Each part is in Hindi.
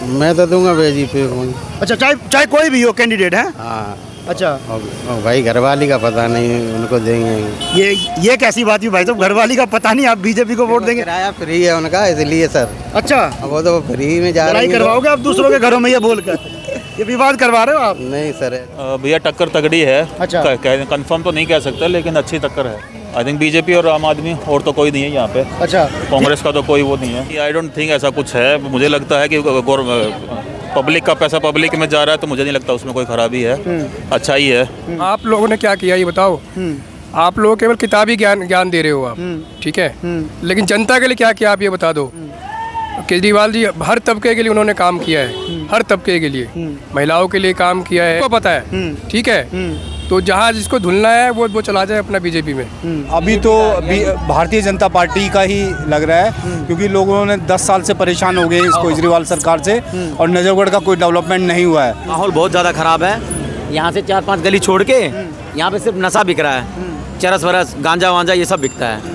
मैं तो दूंगा बीजेपी को। अच्छा, चाहे कोई भी हो कैंडिडेट है। हाँ। अच्छा, और भाई घरवाली का पता नहीं, उनको देंगे। ये कैसी बात हुई भाई साहब, घरवाली का पता नहीं, आप बीजेपी को वोट देंगे? किराया फ्री है उनका, इसलिए सर। अच्छा, वो तो फ्री में जा रही है। करवाओगे आप दूसरों के घरों में ये बोलकर? ये विवाद करवा रहे हो आप? नहीं सर। भैया टक्कर तगड़ी है। अच्छा, कंफर्म तो नहीं कह सकते, लेकिन अच्छी टक्कर है। आई थिंक बीजेपी और आम आदमी, और तो कोई नहीं है यहाँ पे। अच्छा, कांग्रेस का तो कोई वो नहीं है। आई डोंट थिंक ऐसा कुछ है। मुझे लगता है कि पब्लिक का पैसा पब्लिक में जा रहा है, तो मुझे नहीं लगता उसमें कोई खराबी है। अच्छा ही है। आप लोगों ने क्या किया ये बताओ। आप लोग केवल किताबी ज्ञान दे रहे हो आप, ठीक है, लेकिन जनता के लिए क्या किया आप ये बता दो। केजरीवाल जी हर तबके के लिए उन्होंने काम किया है, हर तबके के लिए, महिलाओं के लिए काम किया है, को पता है, ठीक है। तो जहाँ जिसको धुलना है वो चला जाए अपना बीजेपी में। अभी तो भारतीय जनता पार्टी का ही लग रहा है, क्योंकि लोगों ने 10 साल से परेशान हो गए इस केजरीवाल सरकार से, और नजफगढ़ का कोई डेवलपमेंट नहीं हुआ है। माहौल बहुत ज़्यादा ख़राब है। यहाँ से 4-5 गली छोड़ के यहाँ पे सिर्फ नशा बिक रहा है, चरस वरस गांजा वांजा ये सब बिकता है,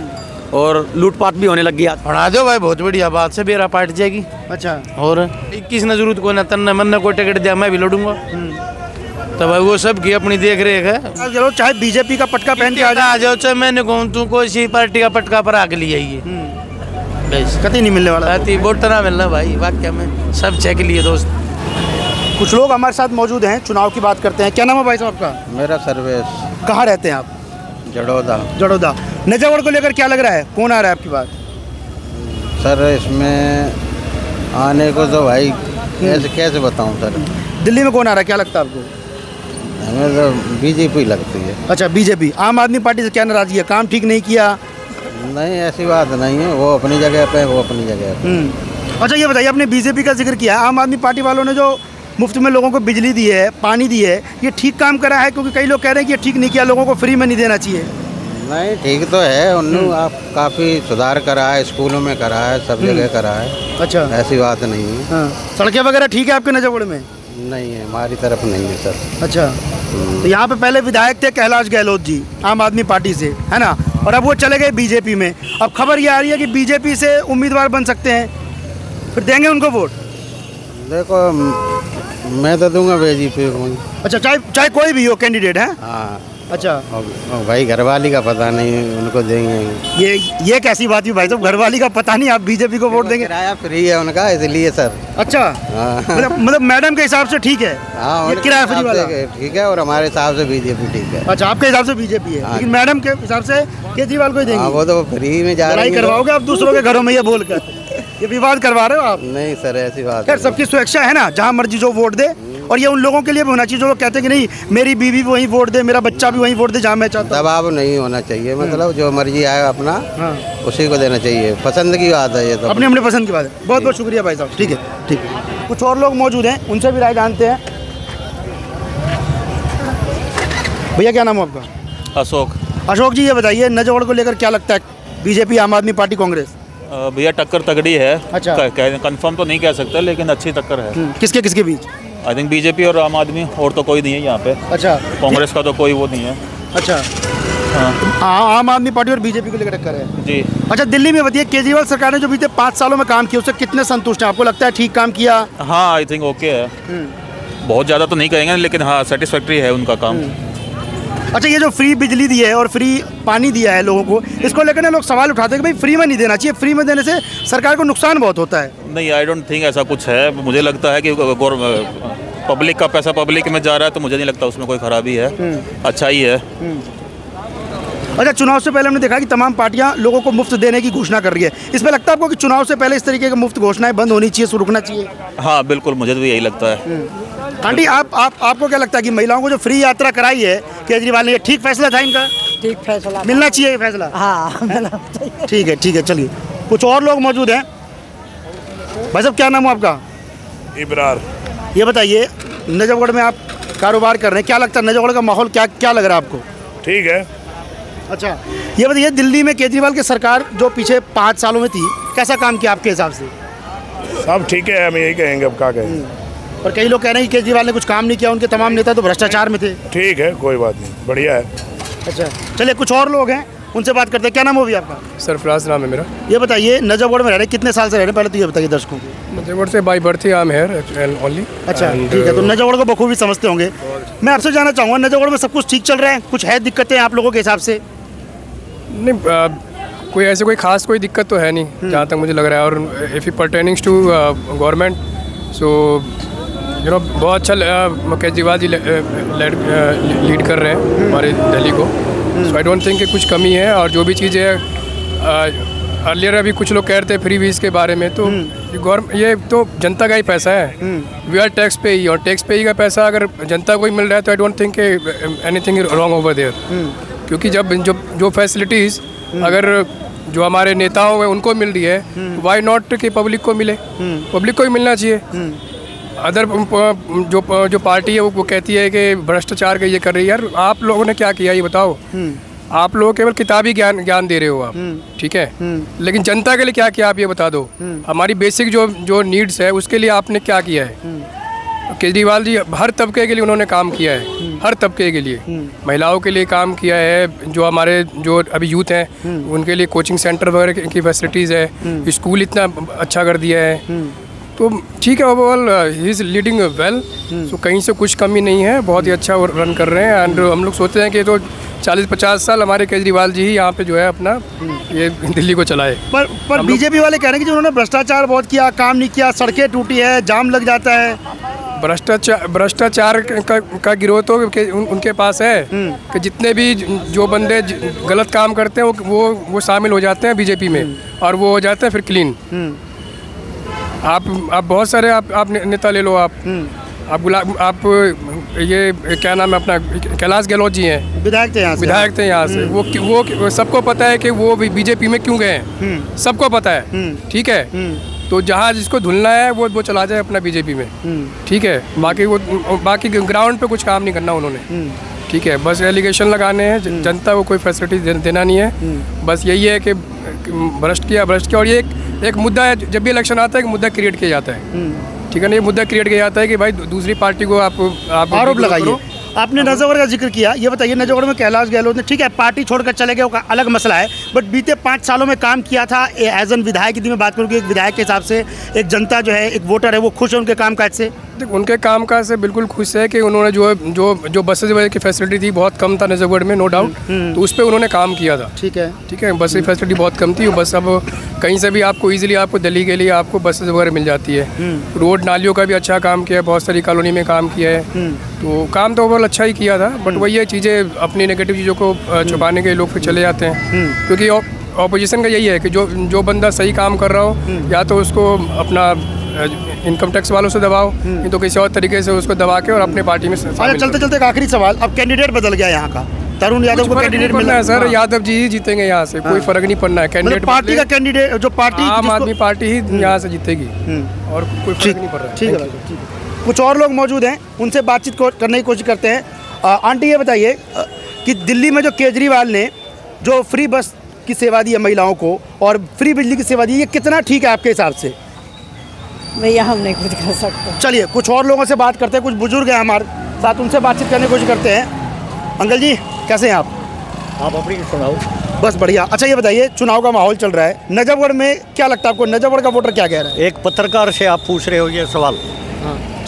और लूटपाट भी होने लगी। बना दो भाई, बहुत बढ़िया बात से बेरा पाट जाएगी। अच्छा, और 21 न जरूरत को न तन्ने मन को टिकट दिया मैं भी लड़ूंगा, तो भाई वो सब की अपनी देख रेख है। चलो, चाहे बीजेपी का पटका पहन के आ जाओ, चाहे मैंने कहूँ तू कोई सी पार्टी का पटका पर आके लिए कभी नहीं मिलने वाला, वोट ना मिलना भाई, वाक्य में सब चेक लिए दोस्त। कुछ लोग हमारे साथ मौजूद हैं, चुनाव की बात करते हैं। क्या नाम है भाई साहब आपका? मेरा सर्वेश। कहाँ रहते हैं आप? जड़ोदा। नजफगढ़ को लेकर क्या लग रहा है, कौन आ रहा है आपकी बात? सर इसमें आने को तो भाई कैसे बताऊं सर। दिल्ली में कौन आ रहा है, क्या लगता है आपको? हमें तो बीजेपी लगती है। अच्छा, बीजेपी। आम आदमी पार्टी से क्या नाराजगी है, काम ठीक नहीं किया? नहीं, ऐसी बात नहीं है, वो अपनी जगह पे, वो अपनी जगह पे। अच्छा, ये बताइए, आपने बीजेपी का जिक्र किया, आम आदमी पार्टी वालों ने जो मुफ्त में लोगों को बिजली दी है, पानी दी है, ये ठीक काम करा है? क्योंकि कई लोग कह रहे हैं कि ये ठीक नहीं किया, लोगों को फ्री में नहीं देना चाहिए। नहीं, ठीक तो है। उन्होंने आप काफ़ी सुधार करा है, स्कूलों में करा है, सब जगह करा है। अच्छा, ऐसी बात नहीं है। हाँ। सड़कें वगैरह ठीक है आपके नजफगढ़ में? नहीं है, हमारी तरफ नहीं है सर। अच्छा, तो यहाँ पे पहले विधायक थे कैलाश गहलोत जी, आम आदमी पार्टी से, है ना, और अब वो चले गए बीजेपी में। अब खबर ये आ रही है कि बीजेपी से उम्मीदवार बन सकते हैं, फिर देंगे उनको वोट? देखो, मैं तो दूंगा बीजेपी को। अच्छा, चाहे कोई भी हो कैंडिडेट है। हाँ। अच्छा, और भाई घरवाली का पता नहीं, उनको देंगे। ये कैसी बात हुई भाई साहब, घरवाली का पता नहीं, आप बीजेपी को वोट देंगे? किराया फ्री है उनका, इसलिए सर। अच्छा, मतलब मैडम के हिसाब से ठीक है। हाँ, किराया फ्री वाला ठीक है, और हमारे हिसाब से बीजेपी ठीक है। अच्छा, आपके हिसाब से बीजेपी है, लेकिन मैडम के हिसाब से केजरीवाल को ही देंगे? वो तो फ्री में जा रही है। करवाओगे आप दूसरों के घरों में ये बोलकर? ये विवाद करवा रहे हो आप? नहीं सर, ऐसी बात है। सबकी स्वेच्छा है ना, जहाँ मर्जी जो वोट दे, और ये उन लोगों के लिए भी होना चाहिए जो लोग कहते हैं कि नहीं मेरी बीवी भी वहीं वोट दे, मेरा बच्चा भी वहीं वोट दे जहाँ मैं चाहता हूँ। दबाव नहीं होना चाहिए, मतलब जो मर्जी आए अपना उसी को देना चाहिए। पसंद की बात है ये तो, अपने अपने पसंद की बात है। बहुत बहुत शुक्रिया भाई साहब। ठीक है, ठीक है। कुछ और लोग मौजूद हैं, उनसे भी राय जानते हैं। भैया क्या नाम है आपका? अशोक जी, ये बताइए नजफगढ़ को लेकर क्या लगता है, बीजेपी, आम आदमी पार्टी, कांग्रेस? भैया टक्कर तगड़ी है। अच्छा, कंफर्म तो नहीं कह सकते, लेकिन अच्छी टक्कर है। किसके बीच? आई थिंक बीजेपी और आम आदमी, और तो कोई नहीं है यहाँ पे। अच्छा, कांग्रेस का तो कोई वो नहीं है। अच्छा, हाँ, आम आदमी पार्टी और बीजेपी को लेकर टक्कर है जी। अच्छा, दिल्ली में बताइए, केजरीवाल सरकार ने जो बीते 5 सालों में काम किया, उससे कितने संतुष्ट हैं? आपको लगता है ठीक काम किया? हाँ, आई थिंक ओके है। बहुत ज़्यादा तो नहीं कहेंगे, लेकिन हाँ सेटिस्फैक्ट्री है उनका काम। अच्छा, ये जो फ्री बिजली दी है और फ्री पानी दिया है लोगों को, इसको लेकर ना लोग सवाल उठाते हैं कि भाई फ्री में नहीं देना चाहिए, फ्री में देने से सरकार को नुकसान बहुत होता है। नहीं, आई डोंट थिंक ऐसा कुछ है। मुझे लगता है कि पब्लिक का पैसा पब्लिक में जा रहा है, तो मुझे नहीं लगता उसमें कोई खराबी है। अच्छा ही है। अच्छा, चुनाव से पहले हमने देखा कि तमाम पार्टियां लोगों को मुफ्त देने की घोषणा कर रही है। इसमें लगता है आपको कि चुनाव से पहले इस तरीके की मुफ्त घोषणाएं बंद होनी चाहिए, रुकना चाहिए? हाँ बिल्कुल, मुझे तो यही लगता है। आंटी, आपको क्या लगता है कि महिलाओं को जो फ्री यात्रा कराई है केजरीवाल ने, ठीक फैसला था इनका? ठीक फैसला, मिलना चाहिए फैसला। हाँ, ठीक है, चलिए। कुछ और लोग मौजूद हैं। भाई साहब क्या नाम है आपका? इब्रार। ये बताइए, नजफगढ़ में आप कारोबार कर रहे हैं, क्या लगता है नजफगढ़ का माहौल क्या लग रहा है आपको? ठीक है। अच्छा, ये बताइए, दिल्ली में केजरीवाल की सरकार जो पिछले 5 सालों में थी, कैसा काम किया आपके हिसाब से? सब ठीक है, हम यही कहेंगे, अब क्या कहें। और कई लोग कह रहे हैं कि केजरीवाल ने कुछ काम नहीं किया, उनके तमाम नेता तो भ्रष्टाचार में थे। ठीक है, कोई बात नहीं, बढ़िया है। अच्छा, चलिए, कुछ और लोग हैं, उनसे बात करते हैं। क्या नाम हो भी आपका? सरफराज नाम है मेरा। ये बताइए, नजफगढ़ में रह रहे कितने साल से रह रहे हैं, पहले तो ये बताइए दर्शकों को। नजफगढ़ से by birth I am here only. अच्छा ठीक है, तो नजफगढ़ को बखूबी समझते होंगे। मैं आपसे जानना चाहूँगा, नजफगढ़ में सब कुछ ठीक चल रहा है? कुछ है दिक्कतें आप लोगों के हिसाब से? नहीं, कोई ऐसे कोई खास कोई दिक्कत तो है नहीं जहाँ तक मुझे लग रहा है। और if you pertainings to government so you know बहुत अच्छा केजरीवाल जी लीड कर रहे हैं हमारे दिल्ली को। सो आई डोंट थिंक कि कुछ कमी है। और जो भी चीज़ें अर्लियर अभी कुछ लोग कह रहे थे फ्री वीज़ के बारे में, तो ये तो जनता का ही पैसा है। वी आर टैक्स पे ही, और टैक्स पे ही का पैसा अगर जनता को ही मिल रहा है तो I don't think anything wrong over there. क्योंकि जब जो फैसिलिटीज़ अगर जो हमारे नेताओं में उनको मिल रही है, वाई नॉट कि पब्लिक को मिले? पब्लिक को ही मिलना चाहिए। अदर जो पार्टी है वो कहती है कि भ्रष्टाचार का ये कर रही है। यार आप लोगों ने क्या किया ये बताओ? आप लोग केवल किताबी ज्ञान दे रहे हो आप, ठीक है, लेकिन जनता के लिए क्या किया आप ये बता दो। हमारी बेसिक जो नीड्स है उसके लिए आपने क्या किया है? केजरीवाल जी हर तबके के लिए उन्होंने काम किया है, हर तबके के लिए। महिलाओं के लिए काम किया है, जो हमारे जो अभी यूथ हैं उनके लिए कोचिंग सेंटर वगैरह की फैसिलिटीज़ है, स्कूल इतना अच्छा कर दिया है। तो ठीक है, overall he is leading well. तो कहीं से कुछ कमी नहीं है, बहुत ही अच्छा रन कर रहे हैं। एंड हम लोग सोचते हैं कि तो 40-50 साल हमारे केजरीवाल जी ही यहाँ पे जो है अपना ये दिल्ली को चलाए। पर बीजेपी वाले कह रहे हैं कि जो उन्होंने भ्रष्टाचार बहुत किया, काम नहीं किया, सड़कें टूटी है, जाम लग जाता है। भ्रष्टाचार का गिरोह तो उनके पास है कि जितने भी जो बंदे गलत काम करते हैं वो शामिल हो जाते हैं बीजेपी में, और वो हो जाते हैं फिर क्लीन। आप बहुत सारे आप नेता ले लो, आप ये क्या नाम है अपना, कैलाश गहलोत जी हैं, विधायक थे यहाँ से। वो सबको पता है कि वो बीजेपी में क्यों गए हैं, सबको पता है, ठीक है। तो जहाँ जिसको धुलना है वो चला जाए अपना बीजेपी में, ठीक है। बाकी ग्राउंड पे कुछ काम नहीं करना उन्होंने, ठीक है। बस एलिगेशन लगाने हैं, जनता को कोई फैसिलिटी देना नहीं है। बस यही है कि भ्रष्ट किया। और ये एक मुद्दा है, जब भी इलेक्शन आता है एक मुद्दा क्रिएट किया जाता है, ठीक है ना। ये मुद्दा क्रिएट किया जाता है कि भाई दूसरी पार्टी को आप आरोप लगाइए। आपने नजफगढ़ का जिक्र किया, ये बताइए नजफगढ़ में कैलाश गहलोत ने, ठीक है पार्टी छोड़कर चले गए, वो अलग मसला है, बट बीते 5 सालों में काम किया था एज एन विधायक। यदि मैं बात करूँ कि एक विधायक के हिसाब से एक जनता जो है, एक वोटर है, वो खुश है उनके कामकाज से? उनके कामकाज से बिल्कुल खुश है कि उन्होंने जो बसेज वगैरह की फैसिलिटी थी बहुत कम था नजफगढ़ में, नो डाउट, तो उस पर उन्होंने काम किया था, ठीक है। बस की फैसिलिटी बहुत कम थी, बस अब कहीं से भी आपको ईजिली आपको दिल्ली के लिए आपको बसेज वगैरह मिल जाती है। रोड नालियों का भी अच्छा काम किया है, बहुत सारी कॉलोनी में काम किया है, तो काम तो ओवरऑल अच्छा ही किया था। बट वही है, चीज़ें अपनी नेगेटिव चीज़ों को छुपाने के लोग फिर चले जाते हैं, क्योंकि ऑपोजिशन का यही है कि जो बंदा सही काम कर रहा हो या तो उसको अपना इनकम टैक्स वालों से दबाओ, नहीं तो किसी और तरीके से उसको दबा के और अपने पार्टी में। चलते चलते एक आखिरी सवाल, अब कैंडिडेट बदल गया यहाँ का, तरुण यादव को कैंडिडेट मिलना है सर। यादव जी ही जीतेंगे यहाँ से, कोई फर्क नहीं पड़ना है। कैंडिडेट पार्टी का कैंडिडेट जो पार्टी आम आदमी पार्टी ही यहाँ से जीतेगी, और कोई फर्क नहीं पड़ रहा है। ठीक है, कुछ और लोग मौजूद हैं, उनसे बातचीत करने की कोशिश करते हैं। आंटी ये बताइए कि दिल्ली में जो केजरीवाल ने जो फ्री बस की सेवा दी है महिलाओं को और फ्री बिजली की सेवा दी, ये कितना ठीक है आपके हिसाब से? भैया हम नहीं कुछ कर सकते। चलिए कुछ और लोगों से बात करते हैं, कुछ बुजुर्ग हैं हमारे साथ, उनसे बातचीत करने की कोशिश करते हैं। अंकल जी कैसे हैं आप अपनी सुनाओ। बस बढ़िया। अच्छा ये बताइए, चुनाव का माहौल चल रहा है नजफगढ़ में, क्या लगता है आपको नजफगढ़ का वोटर क्या कह रहा है? एक पत्रकार से आप पूछ रहे हो ये सवाल?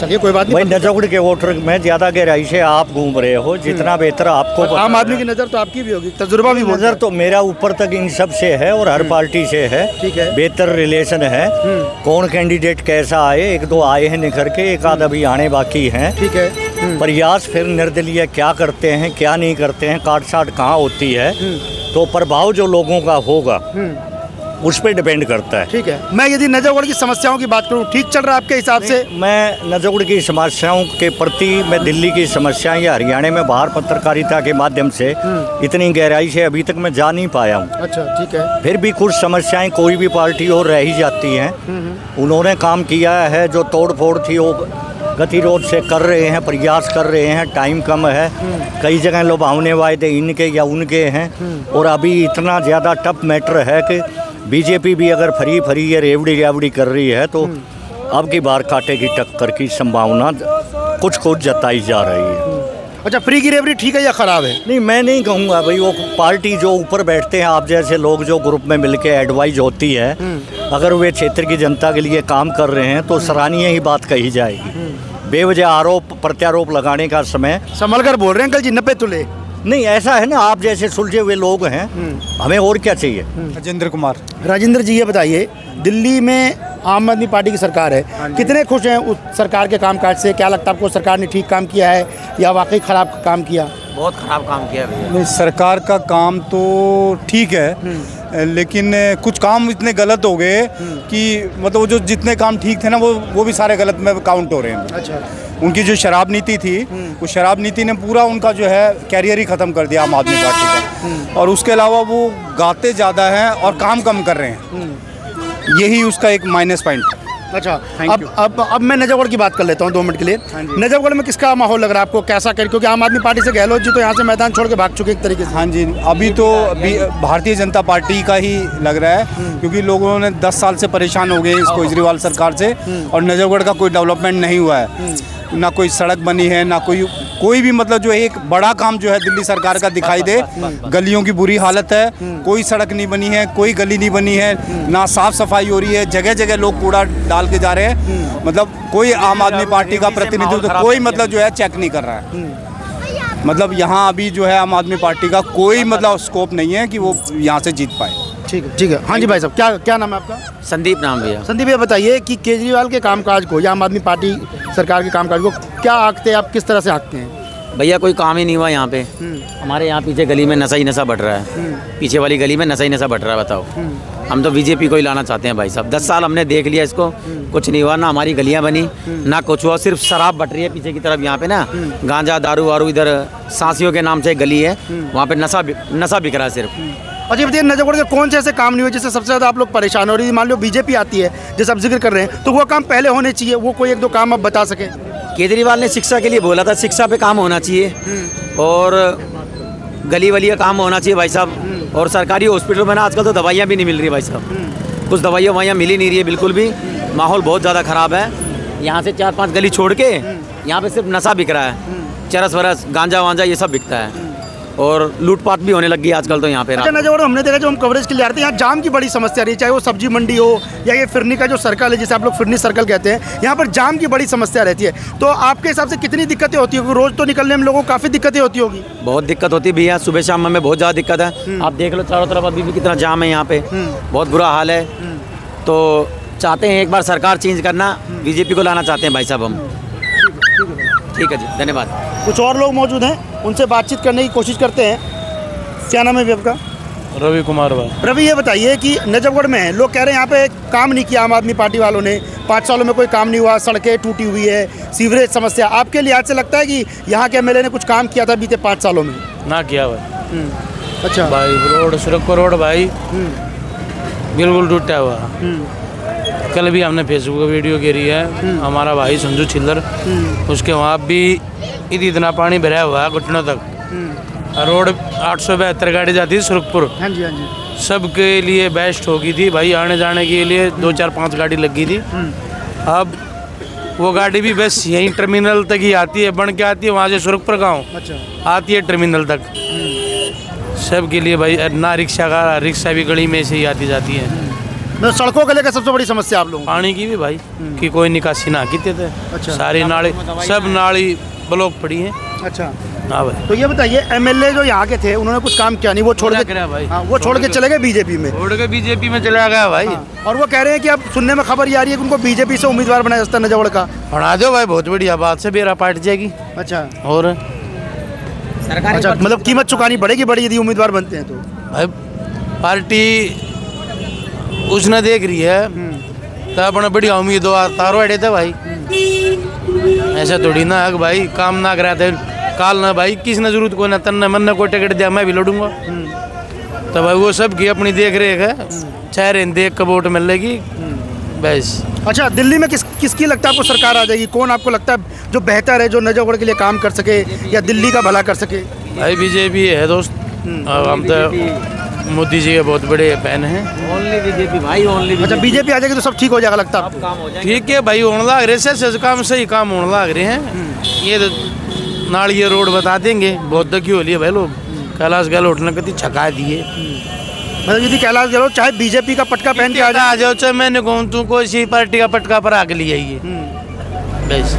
चलिए कोई बात नहीं। भाई नजफगढ़ के वोटर में ज़्यादा गहराई से आप घूम रहे हो, जितना बेहतर आपको। आम आदमी की नज़र तो आपकी भी होगी, तजुर्बा भी। नज़र तो मेरा ऊपर तक इन सब से है और हर पार्टी से है, ठीक है, बेहतर रिलेशन है। कौन कैंडिडेट कैसा आए, एक दो आए हैं निखर के, एक आध अभी आने बाकी हैं, ठीक है। प्रयास फिर निर्दलीय क्या करते हैं क्या नहीं करते हैं, काट साट कहाँ होती है, तो प्रभाव जो लोगों का होगा उस पर डिपेंड करता है। ठीक है। मैं यदि नजफगढ़ की समस्याओं की बात करूं, ठीक चल रहा है आपके हिसाब से? मैं नजफगढ़ की समस्याओं के प्रति, मैं दिल्ली की समस्याएं या हरियाणा में बाहर पत्रकारिता के माध्यम से इतनी गहराई से अभी तक मैं जा नहीं पाया हूँ। अच्छा ठीक है। फिर भी कुछ समस्याएं कोई भी पार्टी और रह ही जाती हैं। उन्होंने काम किया है, जो तोड़ फोड़ थी वो गतिरोध से कर रहे हैं, प्रयास कर रहे हैं, टाइम कम है, कई जगह लुभावने वायदे इनके या उनके हैं, और अभी इतना ज़्यादा टफ मैटर है कि बीजेपी भी अगर फरी ये रेवड़ी कर रही है तो अब की बार कांटे की टक्कर की संभावना कुछ जताई जा रही है। अच्छा, फ्री की रेवड़ी ठीक है या ख़राब है? नहीं, मैं नहीं कहूँगा भाई। वो पार्टी जो ऊपर बैठते हैं, आप जैसे लोग जो ग्रुप में मिलके एडवाइज होती है, अगर वे क्षेत्र की जनता के लिए काम कर रहे हैं तो सराहनीय ही बात कही जाएगी। बेवजह आरोप प्रत्यारोप लगाने का समय। संभल कर बोल रहे हैं अंकल जी, 90 तुले। नहीं, ऐसा है ना, आप जैसे सुलझे हुए लोग हैं, हमें और क्या चाहिए। राजेंद्र कुमार। राजेंद्र जी, ये बताइए, दिल्ली में आम आदमी पार्टी की सरकार है, कितने खुश हैं उस सरकार के कामकाज से? क्या लगता है आपको, सरकार ने ठीक काम किया है या वाकई ख़राब काम किया? बहुत ख़राब काम किया भैया। नहीं, सरकार का काम तो ठीक है, लेकिन कुछ काम इतने गलत हो गए कि मतलब वो जो जितने काम ठीक थे ना, वो भी सारे गलत में काउंट हो रहे हैं। अच्छा। उनकी जो शराब नीति थी, वो शराब नीति ने पूरा उनका जो है कैरियर ही ख़त्म कर दिया आम आदमी पार्टी का। और उसके अलावा वो गाते ज़्यादा हैं और काम कम कर रहे हैं, यही उसका एक माइनस पॉइंट। अच्छा, अब मैं नजफगढ़ की बात कर लेता हूँ 2 मिनट के लिए। नजफगढ़ में किसका माहौल लग रहा है आपको, कैसा कर? क्योंकि आम आदमी पार्टी से गहलोत जी तो यहाँ से मैदान छोड़ के भाग चुके एक तरीके से। हाँ जी, अभी तो भारतीय जनता पार्टी का ही लग रहा है, क्योंकि लोगों ने 10 साल से परेशान हो गए इस केजरीवाल सरकार से, और नजफगढ़ का कोई डेवलपमेंट नहीं हुआ है। ना कोई सड़क बनी है, ना कोई भी मतलब जो एक बड़ा काम जो है दिल्ली सरकार का दिखाई दे। गलियों की बुरी हालत है, कोई सड़क नहीं बनी है, कोई गली नहीं बनी है, ना साफ सफाई हो रही है, जगह जगह लोग कूड़ा डाल के जा रहे हैं। मतलब कोई आम आदमी पार्टी का प्रतिनिधित्व कोई मतलब जो है चेक नहीं कर रहा है। मतलब यहाँ अभी जो है आम आदमी पार्टी का कोई मतलब स्कोप नहीं है कि वो यहाँ से जीत पाए। ठीक है, ठीक है। हाँ जी भाई साहब, क्या नाम है आपका? संदीप नाम भैया। संदीप भैया, बताइए कि केजरीवाल के कामकाज को या आम आदमी पार्टी सरकार के कामकाज को क्या आंकते हैं आप, किस तरह से आंकते हैं? भैया कोई काम ही नहीं हुआ यहाँ पे। हमारे यहाँ पीछे गली में नशा ही नशा बढ़ रहा है, पीछे वाली गली में नशा ही नशा बढ़ रहा है। बताओ, हम तो बीजेपी को ही लाना चाहते हैं भाई साहब। 10 साल हमने देख लिया इसको, कुछ नहीं हुआ, ना हमारी गलियाँ बनी ना कुछ हुआ, सिर्फ शराब बट रही है पीछे की तरफ। यहाँ पे ना गांजा दारू वारू, इधर सांसियों के नाम से एक गली है, वहाँ पे नशा बिक रहा है सिर्फ। अच्छा बताइए, नजफगढ़ के कौन से ऐसे काम नहीं हुए जिससे सबसे ज़्यादा आप लोग परेशान हो रही है? मान लो बीजेपी आती है, जैसे आप जिक्र कर रहे हैं, तो वो काम पहले होने चाहिए, वो कोई 1-2 काम आप बता सकें? केजरीवाल ने शिक्षा के लिए बोला था, शिक्षा पे काम होना चाहिए और गली वली का काम होना चाहिए भाई साहब। और सरकारी हॉस्पिटल में ना आजकल तो दवाइयाँ भी नहीं मिल रही भाई साहब, कुछ दवाइयाँ मिल ही नहीं रही है बिल्कुल भी। माहौल बहुत ज़्यादा ख़राब है। यहाँ से 4-5 गली छोड़ के यहाँ पे सिर्फ नशा बिक रहा है, चरस वरस गांजा वांजा ये सब बिकता है, और लूटपाट भी होने लगी आजकल तो यहाँ पे। अच्छा नजफगढ़ हमने देखा, जो हम कवरेज के लिए आते हैं, यहाँ जाम की बड़ी समस्या रही, चाहे वो सब्जी मंडी हो या ये फिरनी का जो सर्कल है जिसे आप लोग फिरनी सर्कल कहते हैं, यहाँ पर जाम की बड़ी समस्या रहती है। तो आपके हिसाब से कितनी दिक्कतें होती होगी? रोज़ तो निकलने में लोगों को काफ़ी दिक्कतें होती होगी। बहुत दिक्कत होती है भैया, सुबह शाम में बहुत ज़्यादा दिक्कत है। आप देख लो चारों तरफ अभी भी कितना जाम है यहाँ पे, बहुत बुरा हाल है। तो चाहते हैं एक बार सरकार चेंज करना, बीजेपी को लाना चाहते हैं भाई साहब हम। ठीक है जी, धन्यवाद। कुछ और लोग मौजूद हैं, उनसे बातचीत करने की कोशिश करते हैं। क्या नाम है आपका? रवि कुमार भाई। रवि, ये बताइए कि नजफगढ़ में लोग कह रहे हैं यहाँ पे काम नहीं किया आम आदमी पार्टी वालों ने, 5 सालों में कोई काम नहीं हुआ, सड़कें टूटी हुई है, सीवरेज समस्या। आपके लिहाज से लगता है कि यहाँ के एमएलए ने कुछ काम किया था बीते 5 सालों में? ना किया भाई। अच्छा भाई, रोड सुरखपुर रोड भाई बिल्कुल टूटा हुआ। कल भी हमने फेसबुक पर वीडियो गिरी है, हमारा भाई संजू छिल्लर, उसके वहाँ भी इतना पानी भरा हुआ है घुटनों तक। रोड 872 गाड़ी जाती है सुरखपुर। हाँ जी, हाँ जी। सबके लिए बेस्ट होगी थी भाई, आने जाने के लिए 2-4-5 गाड़ी लगी थी। अब वो गाड़ी भी बस यहीं टर्मिनल तक ही आती है, बन के आती है, वहाँ से सुरखपुर गाँव आती है टर्मिनल तक। सबके लिए भाई, ना रिक्शा भी गली में से ही आती जाती है। सड़कों के लेकर सबसे बड़ी समस्या आप लोगों? पानी की भी भाई, कि कोई निकासी ना की थे। अच्छा। सारी नाली, सब नाली ब्लॉक पड़ी है। अच्छा, हाँ भाई। तो ये बताइए, एमएलए जो यहाँ के थे उन्होंने कुछ काम किया नहीं, वो छोड़ के भाई, हाँ, वो छोड़ के चले गए बीजेपी में। छोड़ के बीजेपी में चला गया भाई। और वो कह रहे हैं कि अब सुनने में खबर ये आ रही है कि उनको बीजेपी से उम्मीदवार बनाया जाता है नजफगढ़ का। बना दो भाई, बहुत बढ़िया बात से बेरा पार्ट जाएगी। अच्छा, और अच्छा, मतलब कीमत चुकानी पड़ेगी बड़ी यदि उम्मीदवार बनते हैं तो? भाई पार्टी उसने देख रही है तो अपना बढ़िया उम्मीदवार तारो अड़े थे भाई। ऐसा थोड़ी ना है भाई, काम ना करा थे काल ना भाई, किस ने जरूरत को ना तन्ने मन ने कोई टिकट दिया मैं भी लड़ूंगा। तो भाई वो सब की अपनी देख रेख है, चेहरे देख के वोट मिलेगी बस। अच्छा, दिल्ली में किसकी लगता है आपको सरकार आ जाएगी? कौन आपको लगता है जो बेहतर है, जो नजफगढ़ के लिए काम कर सके या दिल्ली का भला कर सके? भाई बीजेपी है दोस्त, हम तो मोदी जी के बहुत बड़े फैन हैं। ओनली बीजेपी भाई, ओनली। अच्छा, बीजेपी आ जाएगी तो सब ठीक हो जाएगा लगता है? ठीक है भाई, होने लग रहे से काम सही काम होने लग रहे हैं। ये तो नाली रोड बता देंगे। बहुत दुखी हो लिए भाई लोग। कैलाश गहलोत ने कति छका दिए। मतलब यदि कैलाश गहलोत चाहे बीजेपी का पटका पहन के आ जाओ, चाहे मैंने कहूँ तू कोई सी पार्टी का पटका पर आके लिए ये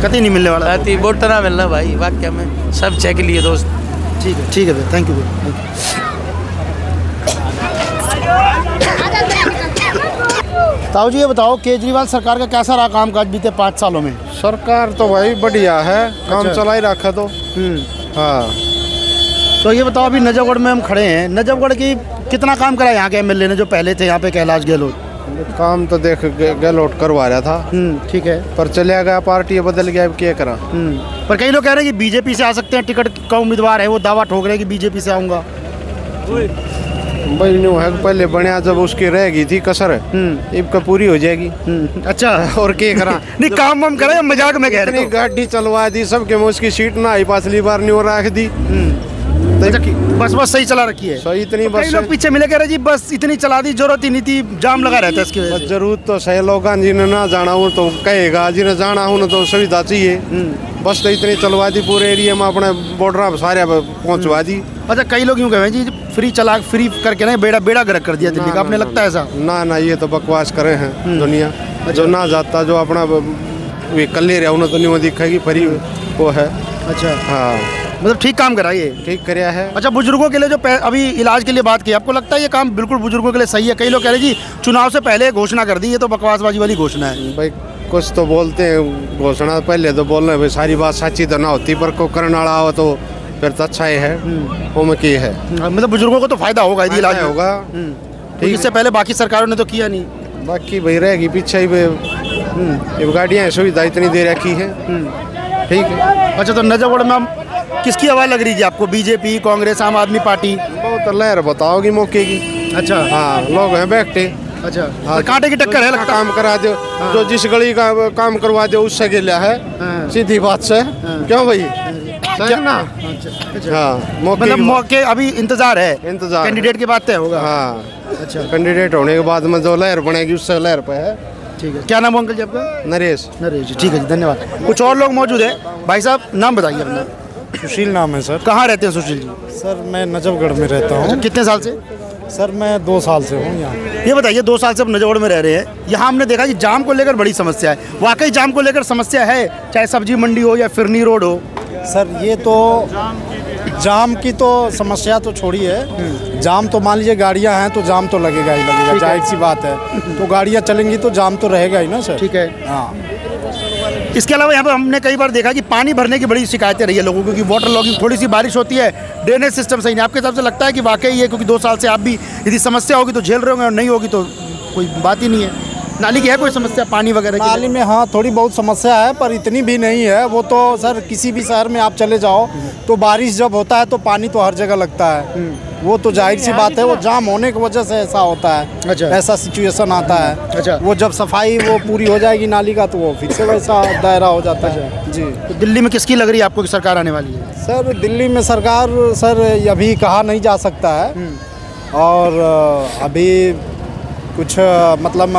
कति नहीं मिलने वाला। वोट ना मिलना भाई, वाक्य में सब चेक लिए दोस्त। ठीक है भाई, थैंक यू। ताऊ जी ये बताओ, केजरीवाल सरकार का कैसा रहा कामकाज बीते 5 सालों में? सरकार तो भाई बढ़िया है, काम चला ही रखा तो। हाँ, तो ये बताओ, अभी नजफगढ़ में हम खड़े हैं, नजफगढ़ की कितना काम करा यहाँ के एमएलए ने जो पहले थे यहाँ पे कैलाश गहलोत? काम तो देख गहलोत करवा रहा था। ठीक है, पर चले गया, पार्टी बदल गया, अब क्या करा। पर कई लोग कह रहे हैं कि बीजेपी से आ सकते हैं, टिकट का उम्मीदवार है वो दावा ठोक रहे हैं कि बीजेपी से आऊँगा। भाई न्यू है, पहले बनया जब उसकी रह गई थी कसर, अब का पूरी हो जाएगी। अच्छा, और क्या करा। नहीं काम वाम करे, मजाक में कह रहे हैं। गाड़ी चलवा दी सबके, उसकी सीट ना आई, पाछली बार न्यू रख दी। बस सही चला रखी है, सही इतनी बस। लोग पीछे मिले कह रहे जी बस इतनी चला दी, जरूरत ही नहीं थी, जाम लगा रहता है इसकी वजह से। जरूरत तो सही लोग, जिन्हें ना जाना हो तो कहेगा, जिन्हें जाना हो ना तो सुविधा चाहिए। बस तो इतनी चलवा दी, पूरे एरिया में अपने बॉर्डर सारे पहुंचवा दी। अच्छा, कई लोग यूँ कहें जी फ्री करके ना बेड़ा गर्क कर दिया दिल्ली का, आपने लगता है ऐसा? ना, ये तो बकवास करे हैं दुनिया। जो ना जाता, जो अपना वे कल्ले रहा उन्हें तो नहीं वो दिखेगी, फ्री वो है। अच्छा, हाँ, मतलब ठीक काम करा, ये ठीक कराया है। अच्छा, बुजुर्गों के लिए जो अभी इलाज के लिए बात की, आपको लगता है ये काम बिल्कुल बुजुर्गों के लिए सही है? कई लोग कह रहे जी चुनाव से पहले घोषणा कर दी, ये तो बकवासबाजी वाली घोषणा है। भाई कुछ तो बोलते हैं घोषणा पहले तो बोलना, भाई सारी बात सच्ची तो ना होती, पर को करने वाला हो तो फिर तो अच्छा ही है। वो में की है, मतलब बुजुर्गों को तो फायदा होगा यदि इलाज होगा। ठीक, इससे पहले बाकी सरकारों ने तो किया नहीं। बाकी भाई रहेगी पीछे ही, गाड़ियाँ सुविधा इतनी दे रखी है। ठीक है। अच्छा, तो नजफगढ़ में हम किसकी आवाज़ लग रही है आपको? बीजेपी, कांग्रेस, आम आदमी पार्टी? बहुत लहर बताओगी मौके की। अच्छा, हाँ, लोग हैं बैठे। अच्छा, हाँ, कांटे की टक्कर है लगता। काम करा दो, जो जिस गली का काम करवा दो उससे गिला है। सीधी बात से। क्यों भाई, ना? हाँ, मतलब मौके अभी इंतजार है, कैंडिडेट की बात तय होगा। हाँ, अच्छा, कैंडिडेट होने के बाद में जो लहर बनेगी उससे लहर पे है। ठीक है, क्या नाम है अंकल जी आपका? नरेश। जी, ठीक है जी, धन्यवाद। कुछ और लोग मौजूद है, भाई साहब नाम बताइए अपना। सुशील नाम है सर। कहाँ रहते हैं सुशील जी? सर मैं नजफगढ़ में रहता हूँ। कितने साल से? सर मैं 2 साल से हूँ यहाँ। ये बताइए, 2 साल से आप नजफगढ़ में रह रहे हैं, यहाँ हमने देखा कि जाम को लेकर बड़ी समस्या है। वाकई जाम को लेकर समस्या है, चाहे सब्जी मंडी हो या फिरनी रोड हो? सर ये तो जाम की तो समस्या तो छोड़िए, जाम तो मान लीजिए गाड़ियाँ हैं तो जाम तो लगेगा ही लगेगा, जाहिर सी बात है। तो गाड़ियाँ चलेंगी तो जाम तो रहेगा ही ना सर। ठीक है, हाँ। इसके अलावा यहाँ पर हमने कई बार देखा कि पानी भरने की बड़ी शिकायतें रही है लोगों को, क्योंकि वाटर लॉगिंग, थोड़ी सी बारिश होती है, ड्रेनेज सिस्टम सही नहीं। आपके हिसाब से लगता है कि वाकई ये, क्योंकि 2 साल से आप भी यदि समस्या होगी तो झेल रहे होंगे और नहीं होगी तो कोई बात ही नहीं है? नाली की है कोई समस्या पानी वगैरह की? नाली में हाँ थोड़ी बहुत समस्या है, पर इतनी भी नहीं है। वो तो सर किसी भी शहर में आप चले जाओ तो बारिश जब होता है तो पानी तो हर जगह लगता है। वो तो जाहिर सी बात है, वो जाम होने की वजह से ऐसा होता है। अच्छा, ऐसा सिचुएशन आता है। अच्छा, वो जब सफाई वो पूरी हो जाएगी नाली का तो वो फिर से वैसा दायरा हो जाता है। जी, तो दिल्ली में किसकी लग रही है आपको कि सरकार आने वाली है? सर दिल्ली में सरकार सर अभी कहा नहीं जा सकता है, और अभी कुछ मतलब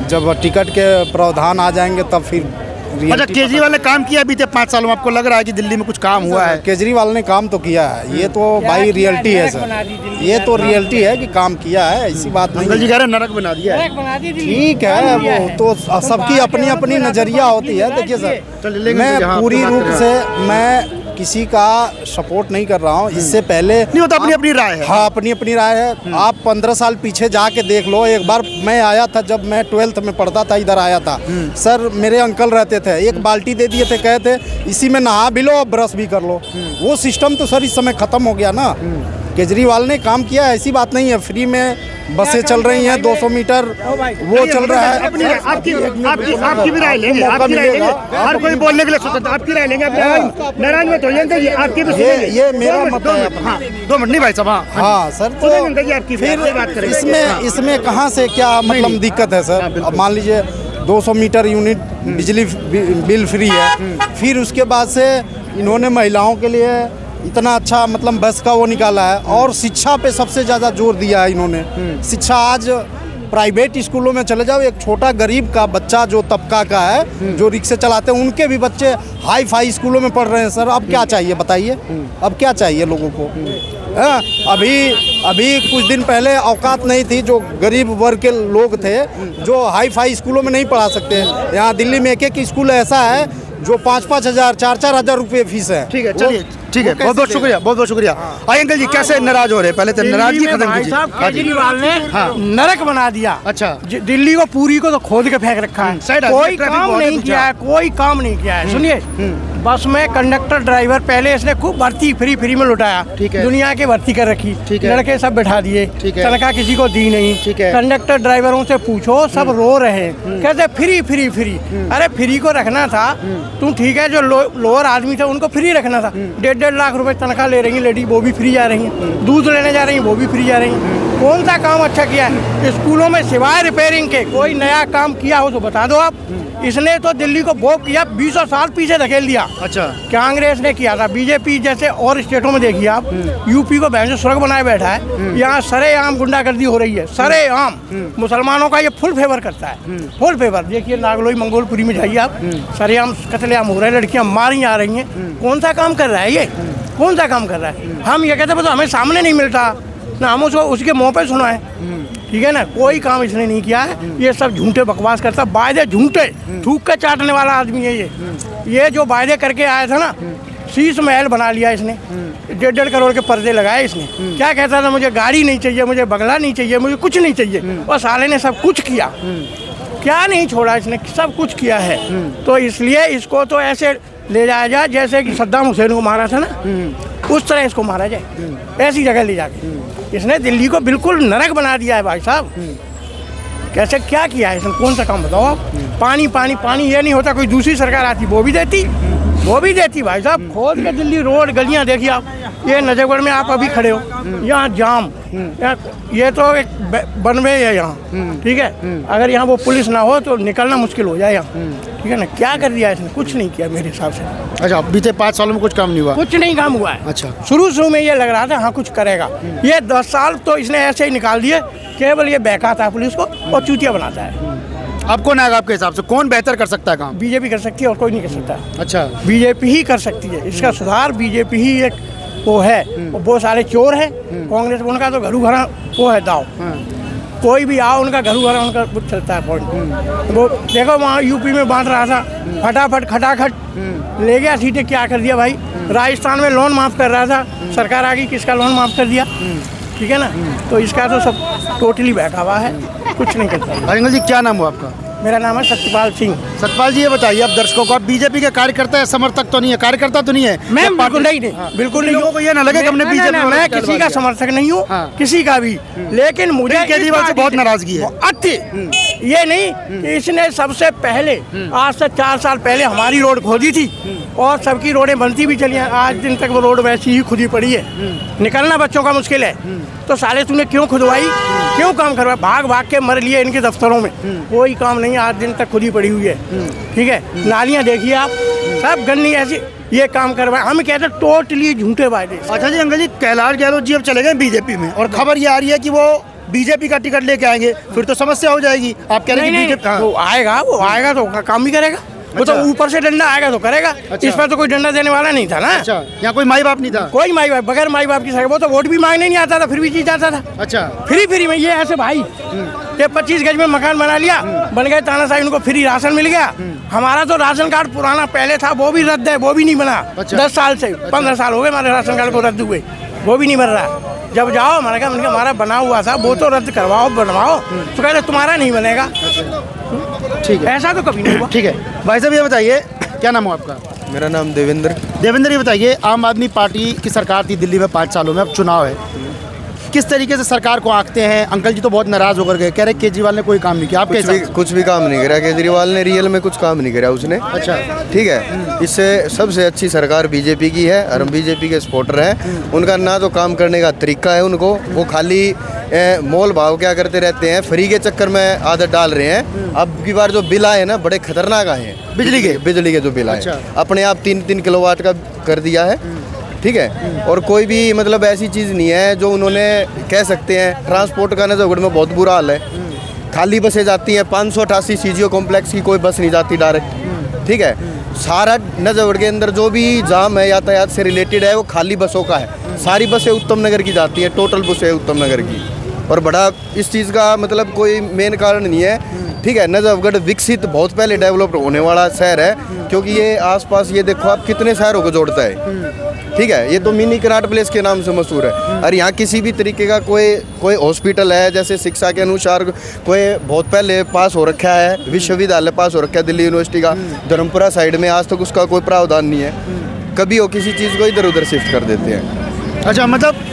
जब टिकट के प्रावधान आ जाएंगे तब फिर। अच्छा, केजरीवाल ने काम किया बीते 5 सालों में, आपको लग रहा है कि दिल्ली में कुछ काम हुआ है? केजरीवाल ने काम तो किया है, ये तो भाई रियलिटी है सर, ये तो रियलिटी है कि काम किया है, ऐसी बात नहीं। अंकल जी कह रहे हैं नरक बना दिया है। ठीक है, वो तो सबकी अपनी अपनी नजरिया होती है। देखिए सर, मैं पूरी रूप से मैं किसी का सपोर्ट नहीं कर रहा हूँ। इससे पहले नहीं होता, अपनी अपनी राय है। हाँ, अपनी अपनी राय है। आप 15 साल पीछे जाके देख लो। एक बार मैं आया था, जब मैं 12th में पढ़ता था, इधर आया था सर, मेरे अंकल रहते थे, एक बाल्टी दे दिए थे, कहते इसी में नहा भी लो और ब्रश भी कर लो। वो सिस्टम तो सर इस समय खत्म हो गया ना। केजरीवाल ने काम किया, ऐसी बात नहीं है। फ्री में बसें चल रही हैं, 200 मीटर वो चल रहा है। आपकी भी राय लेंगे, आपकी राय लेंगे, हर कोई बोलने के लिए स्वतंत्र, आपकी राय लेंगे। नाराज मत होइए, आपकी भी ये मेरा मत है। 2 मिनट नहीं भाई साहब। हाँ सर, तो फिर इसमें कहाँ से क्या मतलब दिक्कत है सर? अब मान लीजिए 200 मीटर यूनिट बिजली बिल फ्री है, फिर उसके बाद से इन्होंने महिलाओं के लिए इतना अच्छा मतलब बस का वो निकाला है, और शिक्षा पे सबसे ज़्यादा जोर दिया है इन्होंने। शिक्षा आज प्राइवेट स्कूलों में चले जाओ, एक छोटा गरीब का बच्चा जो तबका का है, जो रिक्शे चलाते हैं, उनके भी बच्चे हाई फाई स्कूलों में पढ़ रहे हैं सर। अब क्या चाहिए बताइए, अब क्या चाहिए लोगों को? अभी कुछ दिन पहले औकात नहीं थी, जो गरीब वर्ग के लोग थे जो हाई फाई स्कूलों में नहीं पढ़ा सकते। यहाँ दिल्ली में एक स्कूल ऐसा है जो 5-5 हज़ार 4-4 हज़ार रुपये फीस है। ठीक है, चलिए ठीक है, बहुत बहुत शुक्रिया, बहुत बहुत शुक्रिया। आइए अंकल जी, कैसे नाराज हो रहे हैं? पहले तो नाराजगी खत्म कीजिए। केजरीवाल ने नरक बना दिया। अच्छा, दिल्ली को पूरी को तो खोद के फेंक रखा है, कोई काम नहीं किया है, कोई काम नहीं किया है। सुनिए, बस में कंडक्टर ड्राइवर पहले इसने खूब भर्ती फ्री में लुटाया, दुनिया की भर्ती कर रखी, लड़के सब बैठा दिए, तनख्वाह किसी को दी नहीं। कंडक्टर ड्राइवरों से पूछो, सब रो रहे हैं, कहते फ्री। अरे फ्री को रखना था तुम, ठीक है, जो लोअर आदमी थे उनको फ्री रखना था। 1.5 लाख रुपए तनख्वाह ले रही है लेडी, वो भी फ्री जा रही हैं। दूध लेने जा रही हैं, वो भी फ्री जा रही हैं। कौन सा काम अच्छा किया है स्कूलों में सिवाय रिपेयरिंग के? कोई नया काम किया हो तो बता दो आप। इसने तो दिल्ली को वो किया, 20 साल पीछे धकेल दिया। अच्छा, कांग्रेस ने किया था, बीजेपी जैसे और स्टेटों में देखिए आप, यूपी को बहन से स्वर्ग बनाए बैठा है। यहाँ सरेआम गुंडागर्दी हो रही है, सरेआम। मुसलमानों का ये फुल फेवर करता है, फुल फेवर। देखिए नागलोई मंगोलपुरी में जाइए आप, सरेआम कत्लेआम हो रहे हैं, लड़कियाँ मारी जा रही हैं। कौन सा काम कर रहा है ये? कौन सा काम कर रहा है? हम ये कहते हैं हमें सामने नहीं मिलता ना, हम उसको उसके मुँह पे सुनाए, ठीक है ना। कोई काम इसने नहीं किया है, ये सब झूठे बकवास करता, वायदे झूठे, थूक के चाटने वाला आदमी है ये जो वायदे करके आया था ना, शीश महल बना लिया इसने, 1.5 करोड़ के पर्दे लगाए इसने। क्या कहता था, मुझे गाड़ी नहीं चाहिए, मुझे बंगला नहीं चाहिए, मुझे कुछ नहीं चाहिए, और साले ने सब कुछ किया। क्या नहीं छोड़ा इसने, सब कुछ किया है। तो इसलिए इसको तो ऐसे ले जाया जाए जैसे कि सद्दाम हुसैन को मारा था ना, उस तरह इसको मारा जाए, ऐसी जगह ले जाके। इसने दिल्ली को बिल्कुल नरक बना दिया है भाई साहब। कैसे, क्या किया है इसने? कौन सा काम बताओ आप? पानी पानी पानी, ये नहीं होता, कोई दूसरी सरकार आती वो भी देती भाई साहब। खोद के दिल्ली रोड गलियां देखिए आप, ये नजफगढ़ में आप अभी खड़े हो, यहाँ जाम, ये तो एक बनवे है यहाँ, ठीक है। अगर यहाँ वो पुलिस ना हो तो निकलना मुश्किल हो जाए यहाँ, ठीक है ना। क्या कर दिया इसने? कुछ नहीं किया मेरे हिसाब से। अच्छा, बीते 5 सालों में कुछ काम नहीं हुआ? कुछ नहीं काम हुआ है। अच्छा, शुरू में ये लग रहा था हाँ कुछ करेगा, ये 10 साल तो इसने ऐसे ही निकाल दिए। केवल ये बहकाता है पुलिस को और चूतिया बनाता है। अब कौन आएगा आपके हिसाब से? कौन बेहतर कर सकता है काम? बीजेपी कर सकती है और कोई नहीं कर सकता। अच्छा, बीजेपी ही कर सकती है, इसका सुधार बीजेपी ही एक वो है। वो सारे चोर हैं, कांग्रेस उनका तो घरू घरा वो है दाव। कोई भी आओ उनका घरू घरा उनका कुछ चलता है पॉइंट। वो देखो वहाँ यूपी में बांट रहा था, फटाफट खटाखट ले गया सीटें। क्या कर दिया भाई? राजस्थान में लोन माफ़ कर रहा था, सरकार आ गई, किसका लोन माफ़ कर दिया, ठीक है ना। तो इसका तो सब टोटली बैठा हुआ है, कुछ नहीं करता। अंकल जी, क्या नाम हुआ आपका? मेरा नाम है सत्यपाल सिंह। सत्यपाल जी, ये बताइए आप दर्शकों को, आप बीजेपी के कार्यकर्ता है, समर्थक तो नहीं है, कार्यकर्ता तो नहीं है? मैं बिल्कुल नहीं, बिल्कुल नहीं। लोगों को ये ना लगे कि हमने बीजेपी, मैं किसी का समर्थक नहीं हूँ, किसी का भी। लेकिन मुझे केजरीवाल से बहुत नाराजगी है। ये नहीं कि इसने सबसे पहले, आज से 4 साल पहले हमारी रोड खोदी थी और सबकी रोडें बनती भी चली हैं। आज दिन तक वो रोड वैसी ही खुदी पड़ी है, निकलना बच्चों का मुश्किल है। तो साले तूने क्यों खुदवाई, क्यों काम करवाया? भाग भाग के मर लिए इनके दफ्तरों में, कोई काम नहीं, आज दिन तक खुदी पड़ी हुई है, ठीक है। नालियाँ देखिए आप, सब गंदी ऐसी, ये काम करवाए। हम कहते हैं टोटली झूठे वायदे। अच्छा जी, अंकल जी, कैलाश गहलोत जी अब चले गए बीजेपी में और खबर ये आ रही है कि वो बीजेपी का टिकट लेके आएंगे, फिर तो समस्या हो जाएगी। आप कह रहे हैं बीजेपी वो आएगा तो काम भी करेगा। वो तो ऊपर से डंडा आएगा तो करेगा। अच्छा। इस पर तो कोई डंडा देने वाला नहीं था ना। अच्छा, यहाँ कोई माई बाप नहीं था? कोई माई बाप, बगैर माई बाप की सर, वो तो वोट भी मांगने नहीं आता था, फिर भी जीत जाता था। अच्छा, फ्री में ये ऐसे भाई, ये 25 गज में मकान बना लिया, बन गए तानाशाही, उनको फ्री राशन मिल गया। हमारा तो राशन कार्ड पुराना पहले था, वो भी रद्द है, वो भी नहीं बना। 10 साल से 15 साल हो गए हमारे राशन कार्ड को रद्द हुए, वो भी नहीं बन रहा। जब जाओ हमारे कहा हमारा बना हुआ था, वो तो रद्द करवाओ, बनवाओ, तो कह रहे तुम्हारा नहीं बनेगा। ठीक है, ऐसा तो कभी नहीं हुआ। ठीक है भाई साहब, ये बताइए क्या नाम है आपका? मेरा नाम देवेंद्र। देवेंद्र, ये बताइए, आम आदमी पार्टी की सरकार थी दिल्ली में 5 सालों में, अब चुनाव है, किस तरीके से सरकार को आंकते हैं? अंकल जी तो बहुत नाराज होकर गए, कह रहे केजरीवाल ने कोई काम नहीं किया। आप कुछ भी काम नहीं करा केजरीवाल ने, रियल में कुछ काम नहीं करा उसने। अच्छा, ठीक है, इससे सबसे अच्छी सरकार बीजेपी की है और हम बीजेपी के सपोर्टर हैं। उनका ना तो काम करने का तरीका है उनको, वो खाली मोल भाव क्या करते रहते हैं, फ्री के चक्कर में आदत डाल रहे हैं। अब की बार जो बिल आए ना, बड़े खतरनाक आए हैं, बिजली के जो बिल आए। अच्छा। अपने आप 3-3 किलोवाट का कर दिया है, ठीक है। और कोई भी मतलब ऐसी चीज़ नहीं है जो उन्होंने कह सकते हैं। ट्रांसपोर्ट का नजफगढ़ में बहुत बुरा हाल है, खाली बसें जाती हैं। 588 CGO कॉम्प्लेक्स की कोई बस नहीं जाती डायरेक्ट, ठीक है। सारा नजफगढ़ के अंदर जो भी जाम है यातायात से रिलेटेड है वो खाली बसों का है। सारी बसें उत्तम नगर की जाती हैं, टोटल बसें उत्तम नगर की। और बड़ा इस चीज़ का मतलब कोई मेन कारण नहीं है, ठीक है। नजफगढ़ विकसित बहुत पहले डेवलप होने वाला शहर है, क्योंकि ये आसपास ये देखो आप कितने शहरों को जोड़ता है, ठीक है। ये तो मिनी कराट प्लेस के नाम से मशहूर है। और यहाँ किसी भी तरीके का कोई हॉस्पिटल है, जैसे शिक्षा के अनुसार कोई बहुत पहले पास हो रखा है, विश्वविद्यालय पास हो रखा है दिल्ली यूनिवर्सिटी का, धर्मपुरा साइड में, आज तक उसका कोई प्रावधान नहीं है। कभी वो किसी चीज़ को इधर उधर शिफ्ट कर देते हैं। अच्छा, मतलब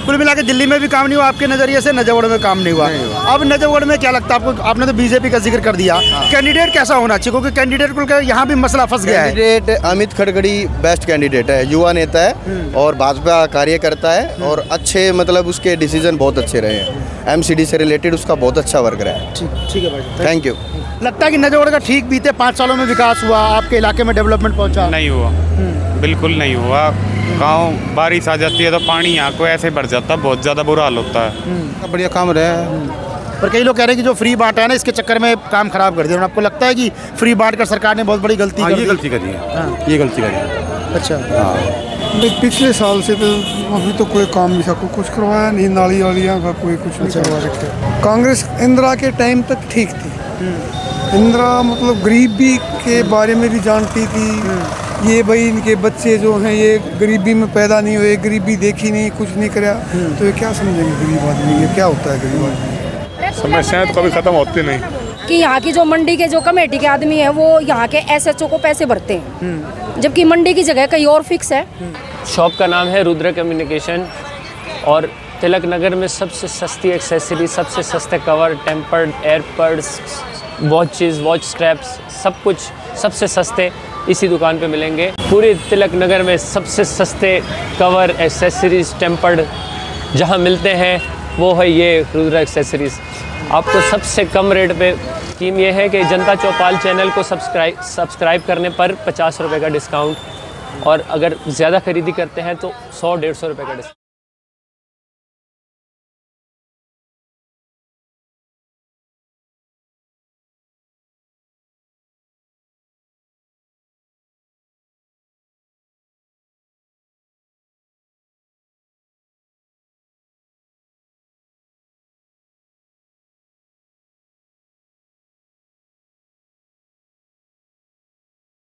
कुल मिला के दिल्ली में भी काम नहीं हुआ आपके नज़रिए से, नजफगढ़ में काम नहीं हुआ। अब नजफगढ़ में क्या लगता है आपको? आपने तो बीजेपी का जिक्र कर दिया, कैंडिडेट कैसा होना चाहिए? क्योंकि कैंडिडेट को यहाँ भी मसला फंस गया है। कैंडिडेट अमित खड़गड़ी बेस्ट कैंडिडेट है, युवा नेता है और भाजपा कार्यकर्ता है और अच्छे मतलब उसके डिसीजन बहुत अच्छे रहे हैं। MCD से रिलेटेड उसका बहुत अच्छा वर्क रहा है। ठीक है भाई, थैंक यू। लगता है कि नजफगढ़ का ठीक बीते 5 सालों में विकास हुआ, आपके इलाके में डेवलपमेंट पहुँचा? नहीं हुआ, बिल्कुल नहीं हुआ। गाँव बारिश आ जाती है तो पानी यहाँ को ऐसे भर जाता है, बहुत ज़्यादा बुरा हाल होता है। बढ़िया काम रहा है, पर कई लोग कह रहे हैं कि जो फ्री बांटा है ना, इसके चक्कर में काम खराब कर दिया। और आपको लगता है कि फ्री बांट कर सरकार ने बहुत बड़ी गलती ये गलती करी है, ये गलती करी है। अच्छा, पिछले साल से तो अभी तो कोई काम नहीं था, कुछ करवाया नहीं, नाली वालियाँ का कोई कुछ नहीं करवा रखे। कांग्रेस इंदिरा के टाइम तक ठीक थी। इंदिरा मतलब गरीबी के बारे में भी जानती थी। ये भाई इनके बच्चे जो हैं ये गरीबी में पैदा नहीं हुए, गरीबी देखी नहीं, कुछ नहीं करा, तो ये क्या समझेंगे गरीब आदमी? ये क्या होता है गरीब आदमी? समस्याएं तो कभी खत्म होती नहीं कि यहाँ की जो मंडी के जो कमेटी के आदमी हैं वो यहाँ के SHO को पैसे भरते हैं, जबकि मंडी की जगह कहीं और फिक्स है। शॉप का नाम है रुद्र कम्युनिकेशन और तिलक नगर में सबसे सस्ती एक्सेसरी, सबसे सस्ते cover, tempered, AirPods, watches, watch straps, सब कुछ सबसे सस्ते इसी दुकान पे मिलेंगे। पूरे तिलक नगर में सबसे सस्ते कवर, एक्सेसरीज, टेम्पर्ड जहाँ मिलते हैं वो है ये रुद्र एक्सेसरीज़। आपको सबसे कम रेट पे स्कीम ये है कि जनता चौपाल चैनल को सब्सक्राइब करने पर 50 रुपये का डिस्काउंट, और अगर ज़्यादा खरीदी करते हैं तो 100-150 रुपये का डिस्काउंट।